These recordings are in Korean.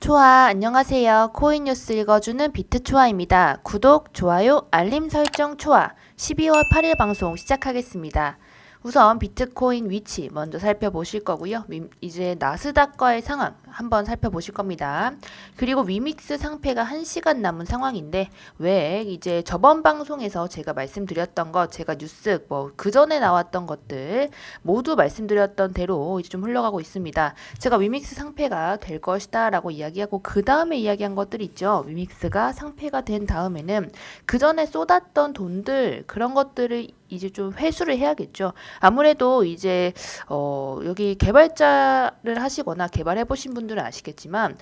초아, 안녕하세요. 코인 뉴스 읽어주는 비트초아입니다. 구독, 좋아요, 알림 설정 초아. 12월 8일 방송 시작하겠습니다. 우선 비트코인 위치 먼저 살펴보실 거고요. 이제 나스닥과의 상황 한번 살펴보실 겁니다. 그리고 위믹스 상패가 1시간 남은 상황인데 왜 이제 저번 방송에서 제가 말씀드렸던 것, 제가 뉴스 그 전에 나왔던 것들 모두 말씀드렸던 대로 이제 좀 흘러가고 있습니다. 제가 위믹스 상패가 될 것이다 라고 이야기하고 그 다음에 이야기한 것들 있죠. 위믹스가 상패가 된 다음에는 그 전에 쏟았던 돈들 그런 것들을 이제 좀 회수를 해야겠죠. 아무래도 이제 여기 개발자를 하시거나 개발해 보신 분들은 아시겠지만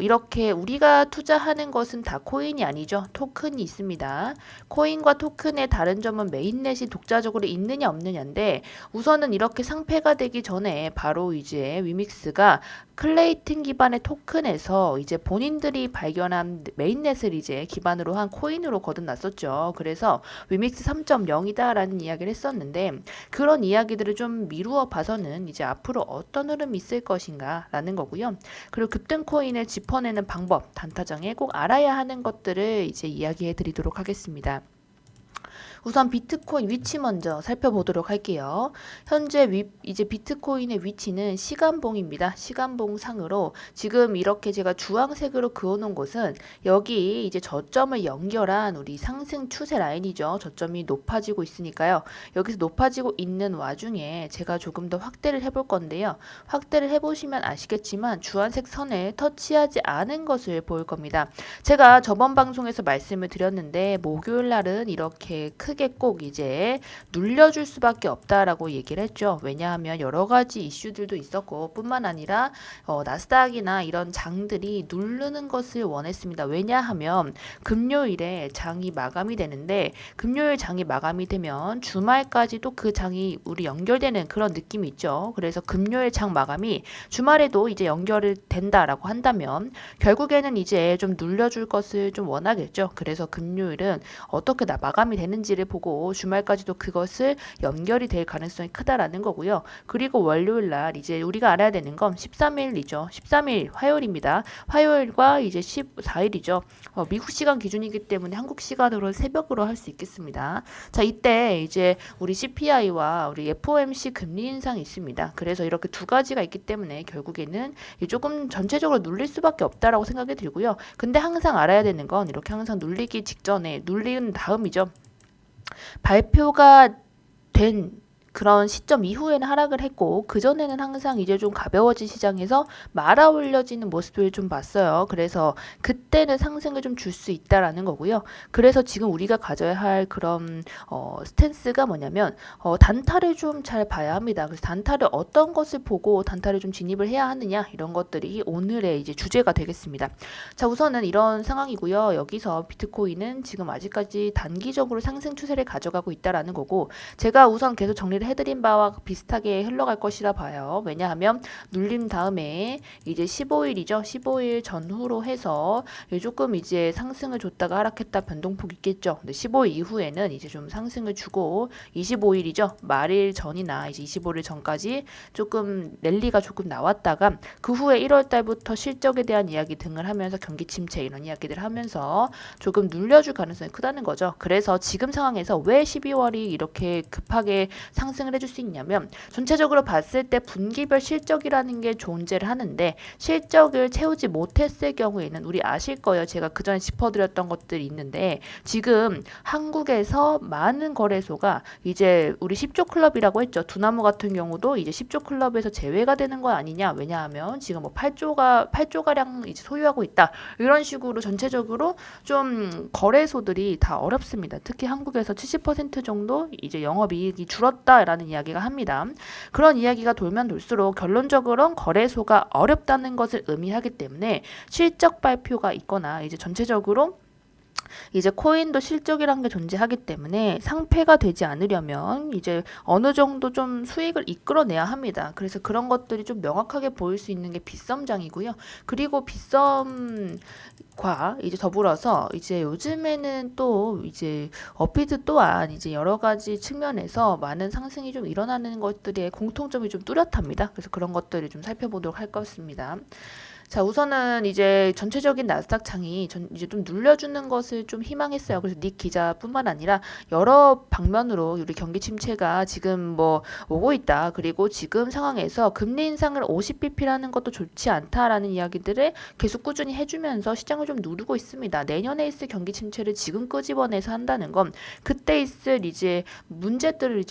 이렇게 우리가 투자하는 것은 다 코인이 아니죠. 토큰이 있습니다. 코인과 토큰의 다른 점은 메인넷이 독자적으로 있느냐 없느냐인데 우선은 이렇게 상패가 되기 전에 바로 이제 위믹스가 클레이튼 기반의 토큰에서 이제 본인들이 발견한 메인넷을 이제 기반으로 한 코인으로 거듭났었죠. 그래서 위믹스 3.0이다라는 이야기를 했었는데 그런 이야기들을 좀 미루어 봐서는 이제 앞으로 어떤 흐름이 있을 것인가 라는 거고요. 그리고 급등 코인을 짚어내는 방법, 단타장에 꼭 알아야 하는 것들을 이제 이야기해 드리도록 하겠습니다. 우선 비트코인 위치 먼저 살펴보도록 할게요. 현재 이제 비트코인의 위치는 시간봉입니다. 시간봉 상으로 지금 이렇게 제가 주황색으로 그어놓은 곳은 여기 이제 저점을 연결한 우리 상승 추세 라인이죠. 저점이 높아지고 있으니까요. 여기서 높아지고 있는 와중에 제가 조금 더 확대를 해볼 건데요. 확대를 해보시면 아시겠지만 주황색 선을 터치하지 않은 것을 보일 겁니다. 제가 저번 방송에서 말씀을 드렸는데 목요일 날은 이렇게 크게 꼭 이제 눌려줄 수밖에 없다라고 얘기를 했죠. 왜냐하면 여러 가지 이슈들도 있었고 뿐만 아니라 나스닥이나 이런 장들이 누르는 것을 원했습니다. 왜냐하면 금요일에 장이 마감이 되는데 금요일 장이 마감이 되면 주말까지도 그 장이 우리 연결되는 그런 느낌이 있죠. 그래서 금요일 장 마감이 주말에도 이제 연결이 된다라고 한다면 결국에는 이제 좀 눌려줄 것을 좀 원하겠죠. 그래서 금요일은 어떻게 마감이 되는지를 보고 주말까지도 그것을 연결이 될 가능성이 크다라는 거고요. 그리고 월요일 날 이제 우리가 알아야 되는 건 13일이죠. 13일 화요일입니다. 화요일과 이제 14일이죠. 미국 시간 기준이기 때문에 한국 시간으로 새벽으로 할 수 있겠습니다. 자, 이때 이제 우리 CPI와 우리 FOMC 금리 인상이 있습니다. 그래서 이렇게 두 가지가 있기 때문에 결국에는 조금 전체적으로 눌릴 수밖에 없다라고 생각이 들고요. 근데 항상 알아야 되는 건 이렇게 항상 눌리기 직전에 눌린 다음이죠. 발표가 된 그런 시점 이후에는 하락을 했고 그전에는 항상 이제 좀 가벼워진 시장에서 말아 올려지는 모습을 좀 봤어요. 그래서 그때는 상승을 좀 줄 수 있다라는 거고요. 그래서 지금 우리가 가져야 할 그런 스탠스가 뭐냐면 단타를 좀 잘 봐야 합니다. 그래서 단타를 어떤 것을 보고 단타를 좀 진입을 해야 하느냐 이런 것들이 오늘의 이제 주제가 되겠습니다. 자, 우선은 이런 상황이고요. 여기서 비트코인은 지금 아직까지 단기적으로 상승 추세를 가져가고 있다라는 거고 제가 우선 계속 정리를 해드린 바와 비슷하게 흘러갈 것이라 봐요. 왜냐하면 눌린 다음에 이제 15일이죠. 15일 전후로 해서 조금 이제 상승을 줬다가 하락했다 변동폭 있겠죠. 근데 15일 이후에는 이제 좀 상승을 주고 25일이죠. 말일 전이나 이제 25일 전까지 조금 랠리가 조금 나왔다가 그 후에 1월 달부터 실적에 대한 이야기 등을 하면서 경기 침체 이런 이야기들 하면서 조금 눌려줄 가능성이 크다는 거죠. 그래서 지금 상황에서 왜 12월이 이렇게 급하게 상승을 해줄 수 있냐면 전체적으로 봤을 때 분기별 실적이라는 게 존재를 하는데 실적을 채우지 못했을 경우에는 우리 아실 거예요. 제가 그전에 짚어드렸던 것들이 있는데 지금 한국에서 많은 거래소가 이제 우리 10조 클럽이라고 했죠. 두나무 같은 경우도 이제 10조 클럽에서 제외가 되는 거 아니냐. 왜냐하면 지금 뭐 8조가량 이제 소유하고 있다. 이런 식으로 전체적으로 좀 거래소들이 다 어렵습니다. 특히 한국에서 70% 정도 이제 영업이익이 줄었다라는 이야기가 합니다. 그런 이야기가 돌면 돌수록 결론적으로는 거래소가 어렵다는 것을 의미하기 때문에 실적 발표가 있거나 이제 전체적으로 이제 코인도 실적이란 게 존재하기 때문에 상폐가 되지 않으려면 이제 어느 정도 좀 수익을 이끌어내야 합니다. 그래서 그런 것들이 좀 명확하게 보일 수 있는 게 빗썸장이고요. 그리고 빗썸과 이제 더불어서 이제 요즘에는 또 이제 업비트 또한 이제 여러 가지 측면에서 많은 상승이 좀 일어나는 것들의 공통점이 좀 뚜렷합니다. 그래서 그런 것들을 좀 살펴보도록 할 것입니다. 자, 우선은 이제 전체적인 나스닥 창이 이제 좀 눌려주는 것을 좀 희망했어요. 그래서 닉 기자뿐만 아니라 여러 방면으로 우리 경기 침체가 지금 뭐 오고 있다. 그리고 지금 상황에서 금리 인상을 50bp라는 것도 좋지 않다라는 이야기들을 계속 꾸준히 해주면서 시장을 좀 누르고 있습니다. 내년에 있을 경기 침체를 지금 끄집어내서 한다는 건 그때 있을 이제 문제들을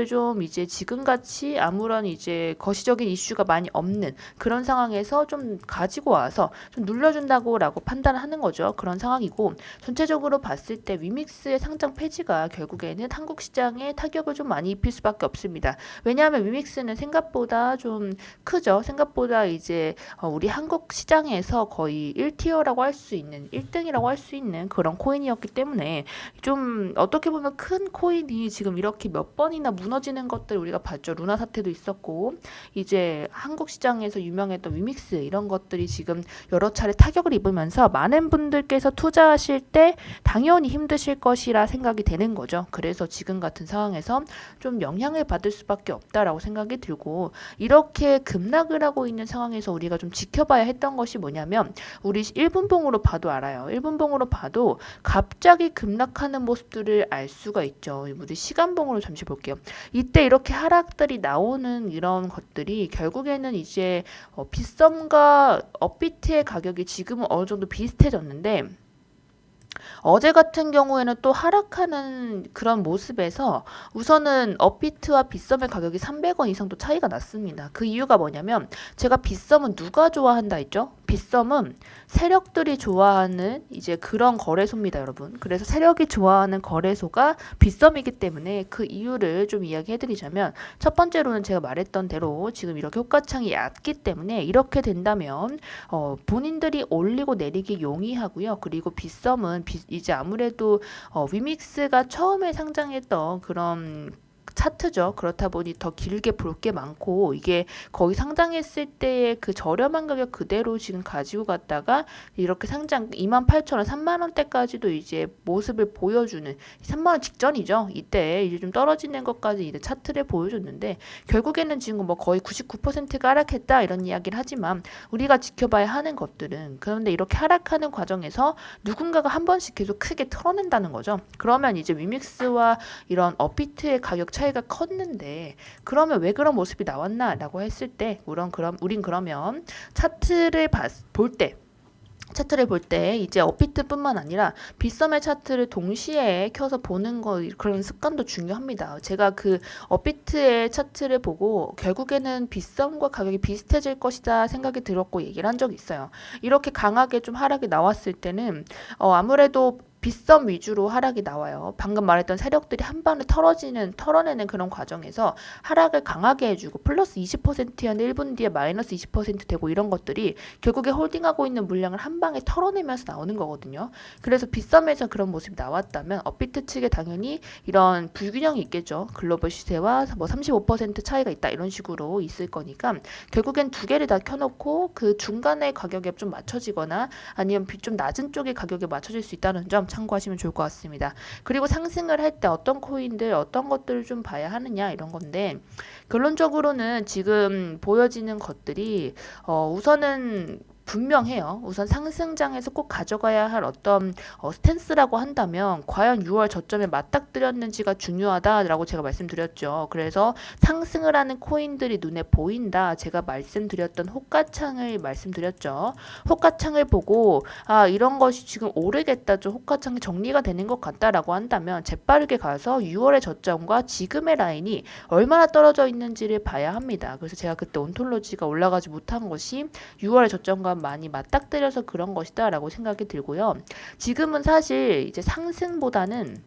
좀 이제 지금같이 아무런 이제 거시적인 이슈가 많이 없는 그런 상황에서 좀 가지고 와서 좀 눌러준다고라고 판단하는 거죠. 그런 상황이고 전체적으로 봤을 때 위믹스의 상장 폐지가 결국에는 한국 시장에 타격을 좀 많이 입힐 수밖에 없습니다. 왜냐하면 위믹스는 생각보다 좀 크죠. 생각보다 이제 우리 한국 시장에서 거의 1티어라고 할 수 있는 1등이라고 할 수 있는 그런 코인이었기 때문에 좀 어떻게 보면 큰 코인이 지금 이렇게 몇 번이나 무너지는 것들 우리가 봤죠. 루나 사태도 있었고 이제 한국 시장에서 유명했던 위믹스 이런 것들이 지금 여러 차례 타격을 입으면서 많은 분들께서 투자하실 때 당연히 힘드실 것이라 생각이 되는 거죠. 그래서 지금 같은 상황에서 좀 영향을 받을 수밖에 없다라고 생각이 들고 이렇게 급락을 하고 있는 상황에서 우리가 좀 지켜봐야 했던 것이 뭐냐면 우리 1분봉으로 봐도 알아요. 1분봉으로 봐도 갑자기 급락하는 모습들을 알 수가 있죠. 우리 시간봉으로 잠시 볼게요. 이때 이렇게 하락들이 나오는 이런 것들이 결국에는 이제 빗썸과 업비트의 가격이 지금은 어느 정도 비슷해졌는데 어제 같은 경우에는 또 하락하는 그런 모습에서 우선은 업비트와 빗썸의 가격이 300원 이상 또 차이가 났습니다. 그 이유가 뭐냐면 제가 빗썸은 누가 좋아한다 했죠? 빗썸은 세력들이 좋아하는 이제 그런 거래소입니다, 여러분. 그래서 세력이 좋아하는 거래소가 빗썸이기 때문에 그 이유를 좀 이야기해드리자면 첫 번째로는 제가 말했던 대로 지금 이렇게 호가창이 얕기 때문에 이렇게 된다면 본인들이 올리고 내리기 용이하고요. 그리고 빗썸은 이제 아무래도 위믹스가 처음에 상장했던 그런 차트죠. 그렇다 보니 더 길게 볼 게 많고 이게 거의 상장했을 때의 그 저렴한 가격 그대로 지금 가지고 갔다가 이렇게 상장 28,000원, 30,000원대까지도 이제 모습을 보여주는 30,000원 직전이죠. 이때 이제 좀 떨어지는 것까지 이제 차트를 보여줬는데 결국에는 지금 뭐 거의 99%가 하락했다 이런 이야기를 하지만 우리가 지켜봐야 하는 것들은 그런데 이렇게 하락하는 과정에서 누군가가 한 번씩 계속 크게 털어낸다는 거죠. 그러면 이제 위믹스와 이런 업비트의 가격 차이가 컸는데 그러면 왜 그런 모습이 나왔나라고 했을 때 우린 그러면 차트를 볼 때 이제 업비트뿐만 아니라 빗썸의 차트를 동시에 켜서 보는 거 그런 습관도 중요합니다. 제가 그 업비트의 차트를 보고 결국에는 빗썸과 가격이 비슷해질 것이다 생각이 들었고 얘기를 한 적이 있어요. 이렇게 강하게 좀 하락이 나왔을 때는 아무래도 빗썸 위주로 하락이 나와요. 방금 말했던 세력들이 한 번에 털어내는 그런 과정에서 하락을 강하게 해주고 플러스 20%였는데 1분 뒤에 마이너스 20% 되고 이런 것들이 결국에 홀딩하고 있는 물량을 한 방에 털어내면서 나오는 거거든요. 그래서 빗썸에서 그런 모습이 나왔다면 업비트 측에 당연히 이런 불균형이 있겠죠. 글로벌 시세와 뭐 35% 차이가 있다 이런 식으로 있을 거니까 결국엔 두 개를 다 켜놓고 그 중간의 가격에 좀 맞춰지거나 아니면 좀 낮은 쪽의 가격에 맞춰질 수 있다는 점 참고하시면 좋을 것 같습니다. 그리고 상승을 할 때 어떤 코인들 어떤 것들을 좀 봐야 하느냐 이런 건데 결론적으로는 지금 보여지는 것들이 우선은 분명해요. 우선 상승장에서 꼭 가져가야 할 어떤 스탠스라고 한다면 과연 6월 저점에 맞닥뜨렸는지가 중요하다라고 제가 말씀드렸죠. 그래서 상승을 하는 코인들이 눈에 보인다. 제가 말씀드렸던 호가창을 말씀드렸죠. 호가창을 보고 이런 것이 지금 오르겠다. 좀 호가창이 정리가 되는 것 같다라고 한다면 재빠르게 가서 6월의 저점과 지금의 라인이 얼마나 떨어져 있는지를 봐야 합니다. 그래서 제가 그때 온톨로지가 올라가지 못한 것이 6월의 저점과 많이 맞닥뜨려서 그런 것이다 라고 생각이 들고요. 지금은 사실 이제 상승보다는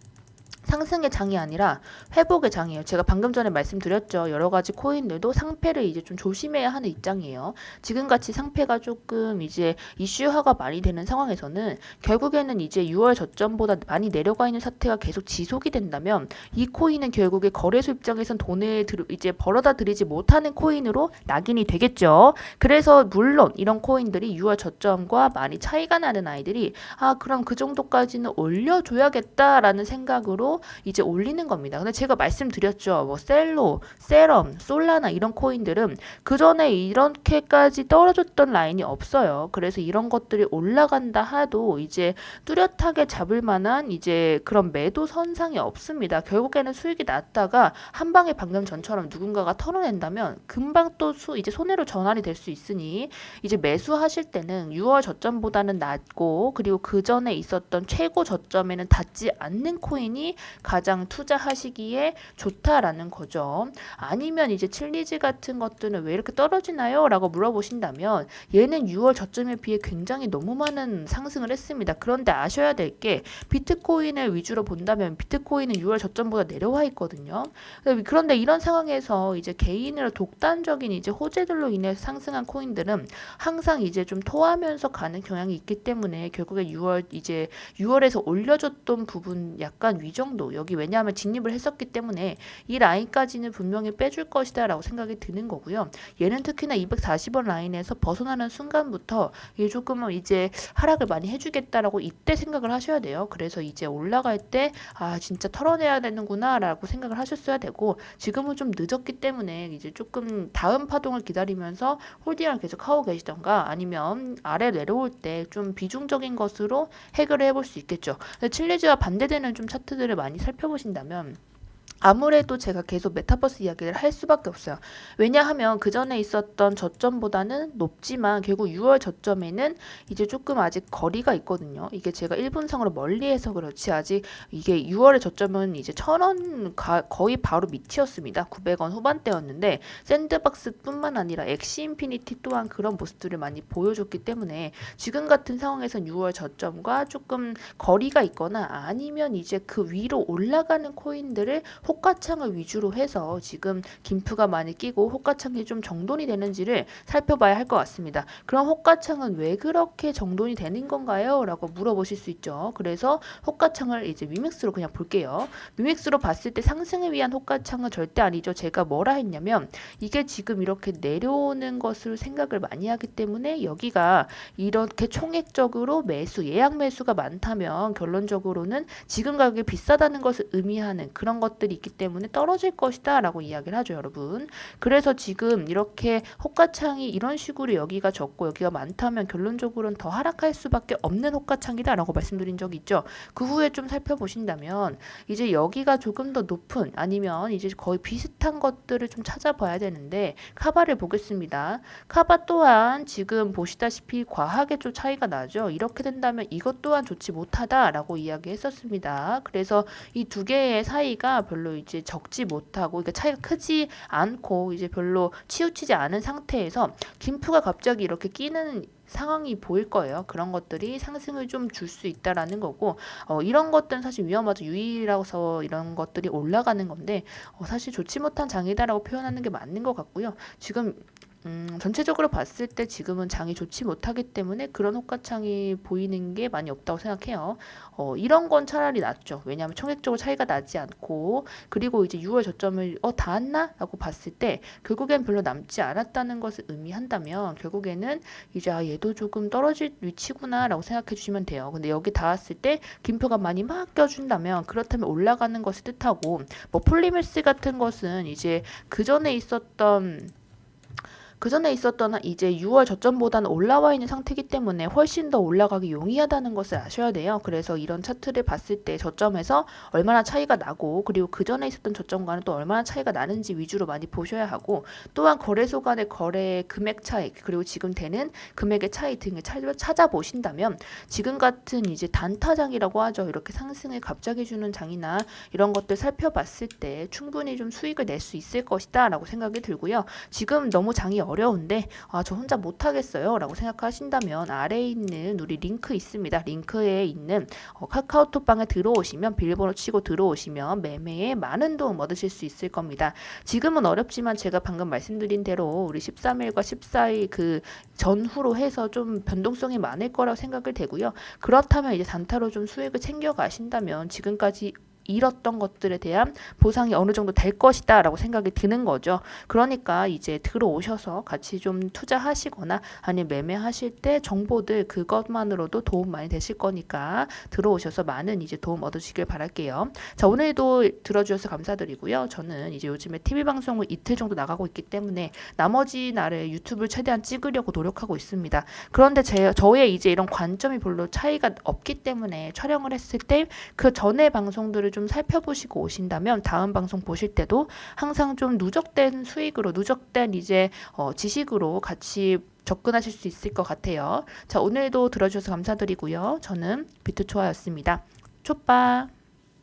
상승의 장이 아니라 회복의 장이에요. 제가 방금 전에 말씀드렸죠. 여러 가지 코인들도 상패를 이제 좀 조심해야 하는 입장이에요. 지금같이 상패가 조금 이제 이슈화가 많이 되는 상황에서는 결국에는 이제 6월 저점보다 많이 내려가 있는 사태가 계속 지속이 된다면 이 코인은 결국에 거래소 입장에선 돈을 이제 벌어다 들이지 못하는 코인으로 낙인이 되겠죠. 그래서 물론 이런 코인들이 6월 저점과 많이 차이가 나는 아이들이 그럼 그 정도까지는 올려줘야겠다라는 생각으로 이제 올리는 겁니다. 근데 제가 말씀드렸죠. 뭐 셀로, 세럼, 솔라나 이런 코인들은 그 전에 이렇게까지 떨어졌던 라인이 없어요. 그래서 이런 것들이 올라간다 하도 이제 뚜렷하게 잡을 만한 이제 그런 매도 선상이 없습니다. 결국에는 수익이 났다가 한 방에 방금 전처럼 누군가가 털어낸다면 금방 또 이제 손해로 전환이 될 수 있으니 이제 매수하실 때는 6월 저점보다는 낮고 그리고 그 전에 있었던 최고 저점에는 닿지 않는 코인이 가장 투자하시기에 좋다라는 거죠. 아니면 이제 칠리즈 같은 것들은 왜 이렇게 떨어지나요? 라고 물어보신다면 얘는 6월 저점에 비해 굉장히 너무 많은 상승을 했습니다. 그런데 아셔야 될 게 비트코인을 위주로 본다면 비트코인은 6월 저점보다 내려와 있거든요. 그런데 이런 상황에서 이제 개인으로 독단적인 이제 호재들로 인해서 상승한 코인들은 항상 이제 좀 토하면서 가는 경향이 있기 때문에 결국에 6월에서 올려줬던 부분 약간 위정도 여기 왜냐하면 진입을 했었기 때문에 이 라인까지는 분명히 빼줄 것이다 라고 생각이 드는 거고요. 얘는 특히나 240원 라인에서 벗어나는 순간부터 얘 조금은 이제 하락을 많이 해주겠다라고 이때 생각을 하셔야 돼요. 그래서 이제 올라갈 때 진짜 털어내야 되는구나 라고 생각을 하셨어야 되고 지금은 좀 늦었기 때문에 이제 조금 다음 파동을 기다리면서 홀딩을 계속 하고 계시던가 아니면 아래 내려올 때 좀 비중적인 것으로 해결을 해볼 수 있겠죠. 칠레즈와 반대되는 좀 차트들을 많이 살펴보신다면 아무래도 제가 계속 메타버스 이야기를 할 수밖에 없어요. 왜냐하면 그 전에 있었던 저점보다는 높지만 결국 6월 저점에는 이제 조금 아직 거리가 있거든요. 이게 제가 일분상으로 멀리해서 그렇지 아직 이게 6월의 저점은 이제 1,000원 거의 바로 밑이었습니다. 900원 후반대였는데 샌드박스뿐만 아니라 엑시인피니티 또한 그런 모습들을 많이 보여줬기 때문에 지금 같은 상황에선 6월 저점과 조금 거리가 있거나 아니면 이제 그 위로 올라가는 코인들을 호가창을 위주로 해서 지금 김프가 많이 끼고 호가창이 좀 정돈이 되는지를 살펴봐야 할 것 같습니다. 그럼 호가창은 왜 그렇게 정돈이 되는 건가요? 라고 물어보실 수 있죠. 그래서 호가창을 이제 위믹스로 그냥 볼게요. 위믹스로 봤을 때 상승을 위한 호가창은 절대 아니죠. 제가 뭐라 했냐면 이게 지금 이렇게 내려오는 것을 생각을 많이 하기 때문에 여기가 이렇게 총액적으로 예약 매수가 많다면 결론적으로는 지금 가격이 비싸다는 것을 의미하는 그런 것들이 있기 때문에 떨어질 것이다 라고 이야기를 하죠, 여러분. 그래서 지금 이렇게 호가창이 이런 식으로 여기가 적고 여기가 많다면 결론적으로는 더 하락할 수밖에 없는 호가창이다 라고 말씀드린 적이 있죠. 그 후에 좀 살펴보신다면 이제 여기가 조금 더 높은 아니면 이제 거의 비슷한 것들을 좀 찾아봐야 되는데 카바를 보겠습니다. 카바 또한 지금 보시다시피 과하게 좀 차이가 나죠. 이렇게 된다면 이것 또한 좋지 못하다라고 이야기했었습니다. 그래서 이 두 개의 사이가 별로 이제 적지 못하고 그러니까 차이가 크지 않고 이제 별로 치우치지 않은 상태에서 김프가 갑자기 이렇게 끼는 상황이 보일 거예요. 그런 것들이 상승을 좀 줄 수 있다라는 거고 이런 것들은 사실 위험하죠. 유의라서 이런 것들이 올라가는 건데 사실 좋지 못한 장이다라고 표현하는 게 맞는 것 같고요. 지금 전체적으로 봤을 때 지금은 장이 좋지 못하기 때문에 그런 호가창이 보이는 게 많이 없다고 생각해요. 이런 건 차라리 낫죠. 왜냐하면 총액적으로 차이가 나지 않고 그리고 이제 6월 저점을 닿았나? 라고 봤을 때 결국엔 별로 남지 않았다는 것을 의미한다면 결국에는 이제 얘도 조금 떨어질 위치구나 라고 생각해 주시면 돼요. 근데 여기 닿았을 때 김표가 많이 막 껴준다면 그렇다면 올라가는 것을 뜻하고 뭐 폴리메스 같은 것은 이제 그 전에 있었던 이제 6월 저점보다는 올라와 있는 상태이기 때문에 훨씬 더 올라가기 용이하다는 것을 아셔야 돼요. 그래서 이런 차트를 봤을 때 저점에서 얼마나 차이가 나고 그리고 그 전에 있었던 저점과는 또 얼마나 차이가 나는지 위주로 많이 보셔야 하고 또한 거래소 간의 거래 금액 차이 그리고 지금 되는 금액의 차이 등을 찾아보신다면 지금 같은 이제 단타장이라고 하죠. 이렇게 상승을 갑자기 주는 장이나 이런 것들 살펴봤을 때 충분히 좀 수익을 낼 수 있을 것이다 라고 생각이 들고요. 지금 너무 장이 어려운데 저 혼자 못하겠어요 라고 생각하신다면 아래에 있는 우리 링크 있습니다. 링크에 있는 카카오톡방에 들어오시면 비밀번호 치고 들어오시면 매매에 많은 도움 얻으실 수 있을 겁니다. 지금은 어렵지만 제가 방금 말씀드린 대로 우리 13일과 14일 그 전후로 해서 좀 변동성이 많을 거라고 생각을 되고요. 그렇다면 이제 단타로 좀 수익을 챙겨 가신다면 지금까지 잃었던 것들에 대한 보상이 어느 정도 될 것이다 라고 생각이 드는 거죠. 그러니까 이제 들어오셔서 같이 좀 투자하시거나 아니면 매매하실 때 정보들 그것만으로도 도움 많이 되실 거니까 들어오셔서 많은 이제 도움 얻으시길 바랄게요. 자, 오늘도 들어주셔서 감사드리고요. 저는 이제 요즘에 TV 방송을 이틀 정도 나가고 있기 때문에 나머지 날에 유튜브를 최대한 찍으려고 노력하고 있습니다. 그런데 저의 이제 이런 관점이 별로 차이가 없기 때문에 촬영을 했을 때 그 전에 방송들을 좀 살펴보시고 오신다면 다음 방송 보실 때도 항상 좀 누적된 수익으로 누적된 이제 지식으로 같이 접근하실 수 있을 것 같아요. 자, 오늘도 들어주셔서 감사드리고요. 저는 비트초아였습니다. 촛빠.